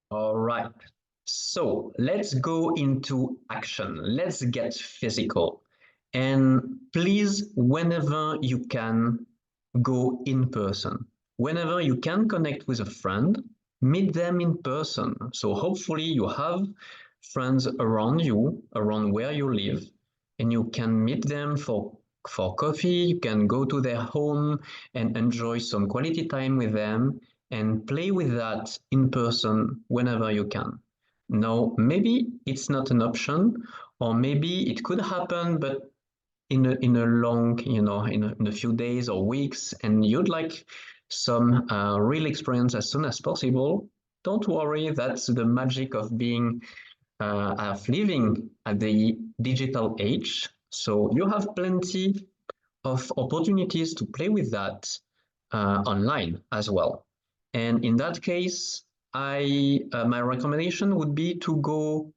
All right. So let's go into action. Let's get physical. And please, whenever you can, go in person. Whenever you can connect with a friend, meet them in person. So hopefully you have friends around you, around where you live, and you can meet them for coffee. You can go to their home and enjoy some quality time with them and play with that in person whenever you can. Now, maybe it's not an option, or maybe it could happen, but in a long, in a few days or weeks, and you'd like some real experience as soon as possible. Don't worry, that's the magic of being of living at the digital age. So you have plenty of opportunities to play with that online as well. And in that case, I my recommendation would be to go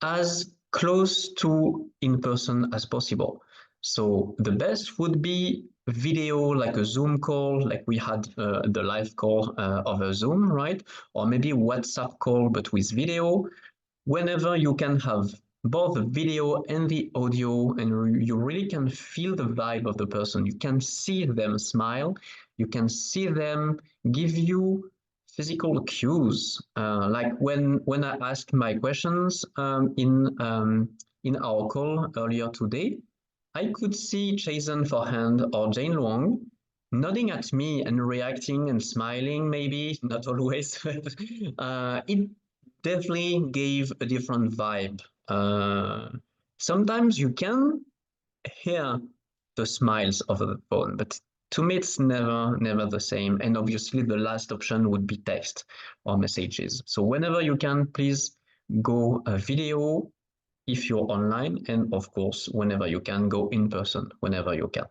as close to in person as possible. So the best would be video, like a Zoom call, like we had the live call of a Zoom, right? Or maybe WhatsApp call, but with video. Whenever you can have both the video and the audio, and you really can feel the vibe of the person. You can see them smile. You can see them give you physical cues. Like when I asked my questions in our call earlier today, I could see Jason Forehand or Jane Luong nodding at me and reacting and smiling, maybe not always, but it definitely gave a different vibe. Sometimes you can hear the smiles of the phone, but to me it's never the same. And obviously the last option would be text or messages. So whenever you can, please go a video if you're online, and of course whenever you can, go in person whenever you can.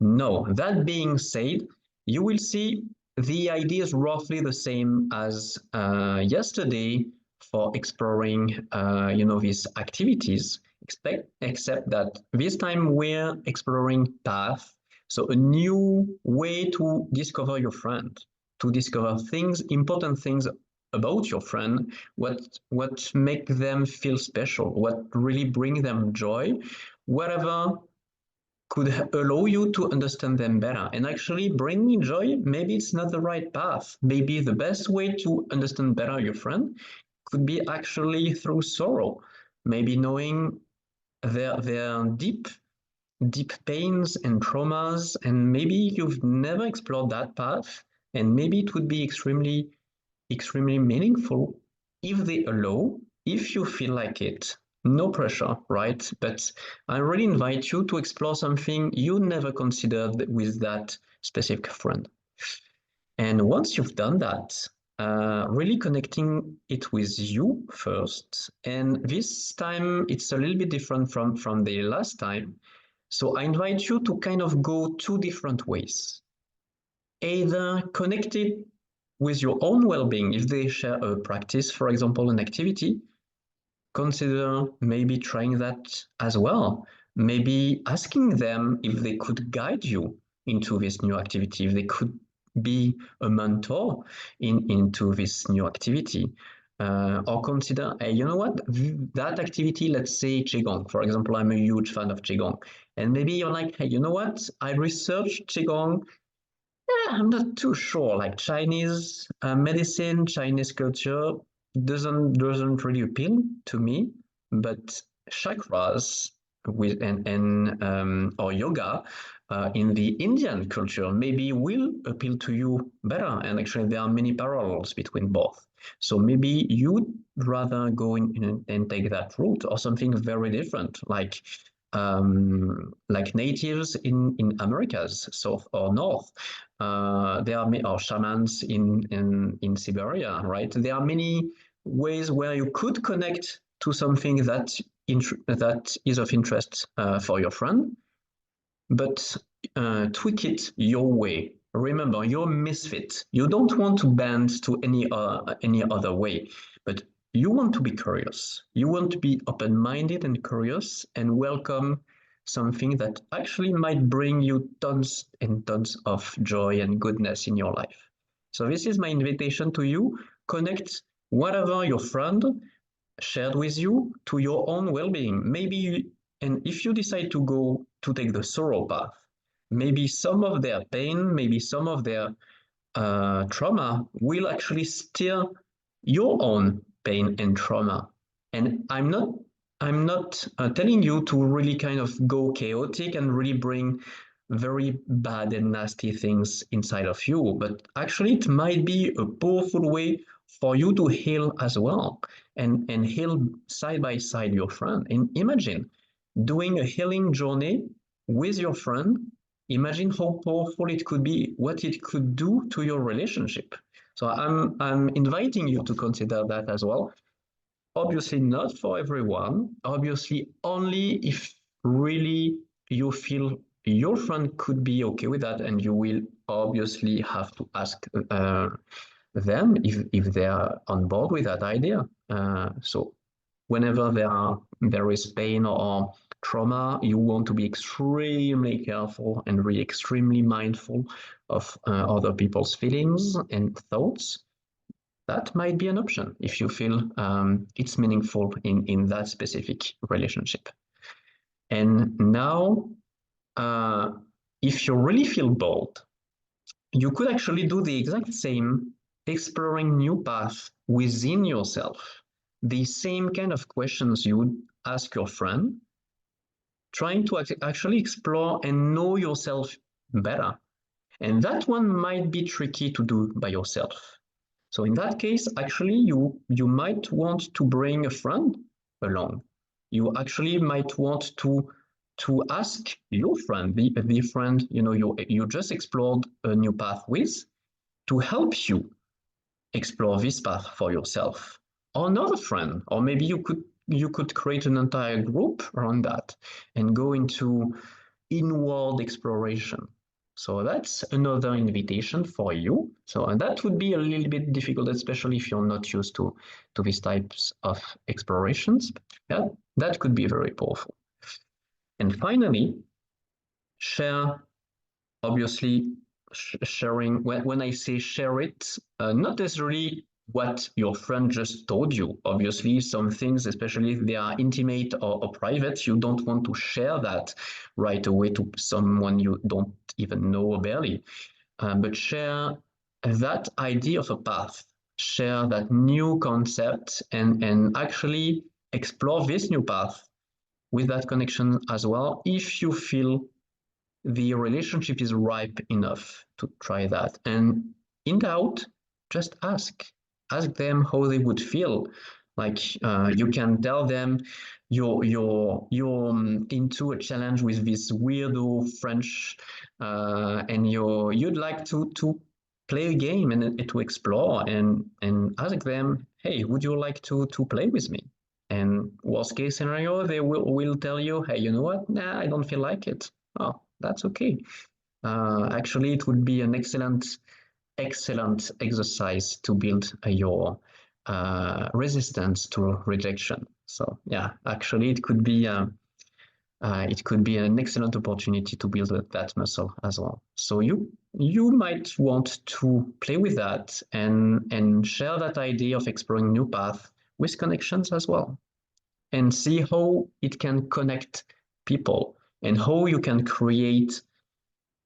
No, that being said, you will see the idea is roughly the same as yesterday for exploring, these activities, except that this time we're exploring path, so a new way to discover your friend, to discover things, important things about your friend, what make them feel special, what really bring them joy, whatever could allow you to understand them better. And actually, bringing joy, maybe it's not the right path. Maybe the best way to understand better your friend could be actually through sorrow. Maybe knowing their deep pains and traumas, and maybe you've never explored that path, and maybe it would be extremely meaningful if they allow, if you feel like it. No pressure, right? But I really invite you to explore something you never considered with that specific friend. And once you've done that, really connecting it with you first. And this time it's a little bit different from the last time. So I invite you to kind of go two different ways. Either connect it with your own well-being. If they share a practice, for example, an activity, consider maybe trying that as well. Maybe asking them if they could guide you into this new activity, if they could be a mentor into this new activity. Or consider, hey, you know what, that activity, let's say Qigong, for example, I'm a huge fan of Qigong. And maybe you're like, hey, you know what, I researched Qigong. I'm not too sure. Like Chinese medicine, Chinese culture doesn't really appeal to me. But chakras with and or yoga in the Indian culture maybe will appeal to you better. And actually, there are many parallels between both. So maybe you'd rather go in and take that route, or something very different, like natives in Americas, south or north. There are or shamans in Siberia, right? There are many ways where you could connect to something that is of interest for your friend, but tweak it your way. Remember, you're a misfit. You don't want to bend to any other way, but you want to be curious. You want to be open-minded and curious, and welcome something that actually might bring you tons and tons of joy and goodness in your life. So this is my invitation to you. connect whatever your friend shared with you to your own well-being. And if you decide to go to take the sorrow path, maybe some of their pain, maybe some of their trauma will actually steer your own pain and trauma. And I'm not telling you to really kind of go chaotic and really bring very bad and nasty things inside of you, but actually it might be a powerful way for you to heal as well, and heal side by side your friend. And imagine doing a healing journey with your friend. Imagine how powerful it could be, what it could do to your relationship. So I'm inviting you to consider that as well. Obviously not for everyone. Obviously only if really you feel your friend could be okay with that, and you will obviously have to ask them if they are on board with that idea. So whenever there is pain or trauma, you want to be extremely careful and really extremely mindful of other people's feelings and thoughts. That might be an option if you feel it's meaningful in that specific relationship. And now, uh, if you really feel bold, you could actually do the exact same, exploring new paths within yourself. The same kind of questions you would ask your friend, trying to actually explore and know yourself better. And that one might be tricky to do by yourself. So in that case, actually, you might want to bring a friend along. You actually might want to ask your friend, the friend you just explored a new path with, to help you explore this path for yourself, or another friend, or maybe you could create an entire group around that and go into inward exploration. So that's another invitation for you. So, and that would be a little bit difficult, especially if you're not used to these types of explorations. But yeah, that could be very powerful. And finally, share. Obviously, sharing. When I say share it, not necessarily what your friend just told you. Obviously, some things, especially if they are intimate or private, you don't want to share that right away to someone you don't even know or barely. But share that idea of a path, share that new concept, and actually explore this new path with that connection as well, if you feel the relationship is ripe enough to try that. And in doubt, just ask. Ask them how they would feel. Like you can tell them you're into a challenge with this weirdo French, and you'd like to play a game and to explore, and ask them, hey, would you like to play with me? And worst case scenario, they will tell you, hey, you know what? Nah, I don't feel like it. Oh, that's okay. Actually, it would be an excellent exercise to build your resistance to rejection. So yeah, actually, it could be an excellent opportunity to build that muscle as well. So you might want to play with that and share that idea of exploring new path with connections as well, and see how it can connect people and how you can create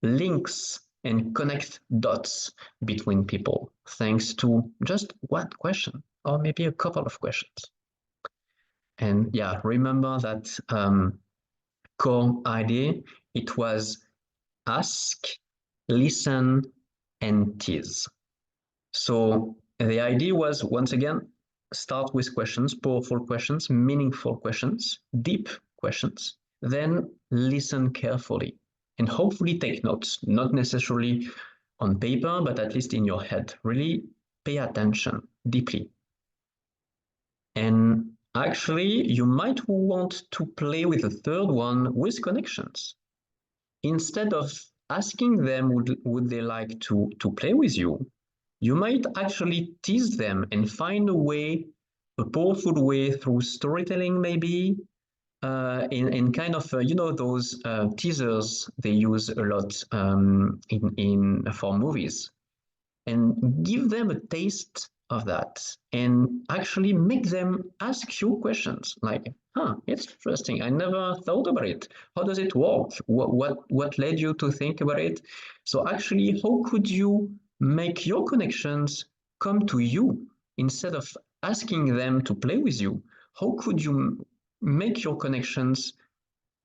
links and connect dots between people thanks to just one question or maybe a couple of questions. And yeah, remember that core idea. It was ask, listen, and tease. So the idea was, once again, start with questions, powerful questions, meaningful questions, deep questions. Then listen carefully and hopefully take notes, not necessarily on paper, but at least in your head. Really pay attention deeply. And actually, you might want to play with the third one with connections. Instead of asking them, would they like to play with you, you might actually tease them and find a way, a powerful way through storytelling, maybe, in kind of those teasers they use a lot in for movies. and give them a taste of that and actually make them ask you questions like, it's interesting. I never thought about it. How does it work? What led you to think about it? So actually, how could you make your connections come to you instead of asking them to play with you? How could you make your connections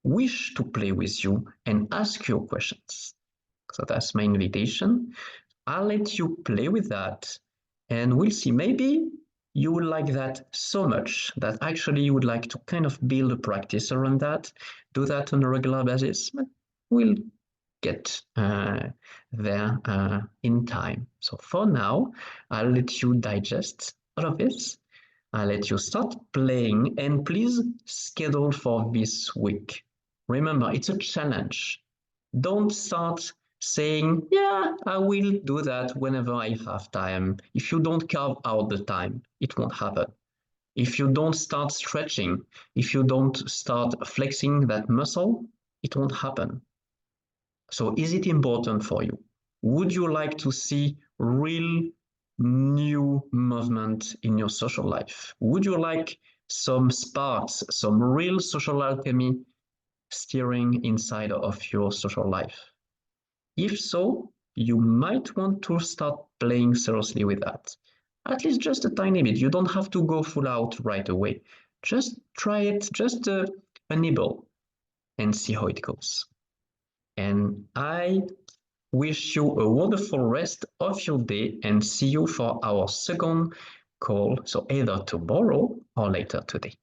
wish to play with you and ask you questions? So that's my invitation. I'll let you play with that and we'll see. Maybe you would like that so much that actually you would like to kind of build a practice around that, do that on a regular basis. But we'll get there in time. So for now, I'll let you digest all of this. I'll let you start playing and please schedule for this week. Remember, it's a challenge. Don't start saying, yeah, I will do that whenever I have time. If you don't carve out the time, it won't happen. If you don't start stretching, if you don't start flexing that muscle, it won't happen. So is it important for you? Would you like to see real new movement in your social life? Would you like some sparks, some real social alchemy stirring inside of your social life? If so, you might want to start playing seriously with that. At least just a tiny bit. You don't have to go full out right away. Just try it, just a nibble and see how it goes. And I wish you a wonderful rest of your day and see you for our second call. So either tomorrow or later today.